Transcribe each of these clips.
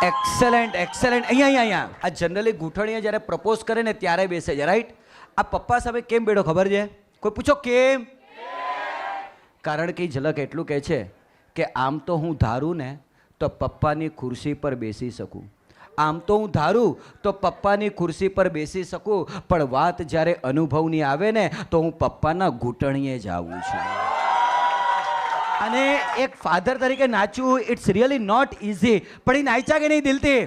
Excellent excellent. અહીંયા અહીંયા અહીંયા આ જનરલી ગૂંઠણીએ જ્યારે પ્રપોઝ કરે ને ત્યારે બેસે છે, રાઈટ? આ પપ્પા સામે કેમ બેઠો ખબર છે? કોઈ પૂછો કેમ? કારણ કે ઝલક એટલું કહે છે કે આમ તો હું ધારું ને તો પપ્પાની ખુરશી પર બેસી શકું, આમ તો હું ધારું તો પપ્પાની ખુરશી પર બેસી શકું, પણ વાત જ્યારે અનુભવની આવે ને તો હું પપ્પાના ઘૂંટણીએ જ આવું છું. અને એક ફાધર તરીકે નાચવું ઇટ્સ રિયલી નોટ ઇઝી. પણ એ નાચ્યા કે નહીં દિલથી?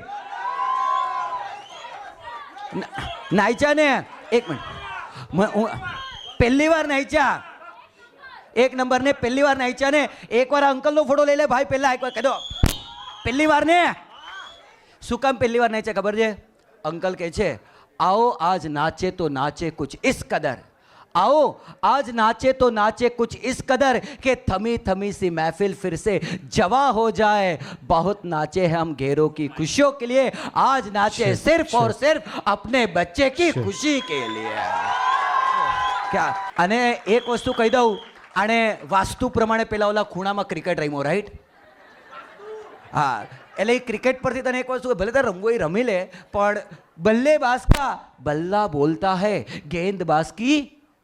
નાચ્યા ને? એક મિનિટ, હું પહેલી વાર નાચ્યા એક નંબર ને, પહેલી વાર નાચ્યા ને. એકવાર અંકલનો ફોટો લઈ લે ભાઈ, પહેલા એકવાર કહી દો પહેલી વાર ને. શું કામ પહેલી વાર નાચ્યા ખબર છે? અંકલ કહે છે आओ आज नाचे तो नाचे कुछ इस कदर, आओ आज नाचे तो नाचे कुछ इस कदर कि थमी थमी सी महफिल फिर से जवा हो जाए, बहुत नाचे हैं हम घेरों की खुशियों के लिए, आज नाचे सिर्फ और सिर्फ अपने बच्चे की खुशी के लिए. क्या? અને એક વસ્તુ કહી દઉં, આને વાસ્તુ પ્રમાણે પેલા ઓલા ખૂણામાં ક્રિકેટ રમ્યો, રાઈટ? હા, એટલે એ ક્રિકેટ પરથી તને એક વસ્તુ, ભલે તારે રમવું એ રમી લે, પણ बल्लेबाज का बल्ला बोलता है, गेंदबाज की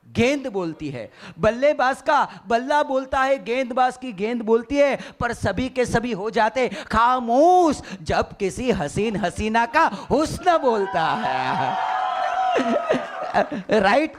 गेंद बोलती है. बल्लेबाज का बल्ला बोलता है, गेंदबाज की गेंद बोलती है, पर सभी के सभी हो जाते खामोश जब किसी हसीन हसीना का हुस्न बोलता है. राइट?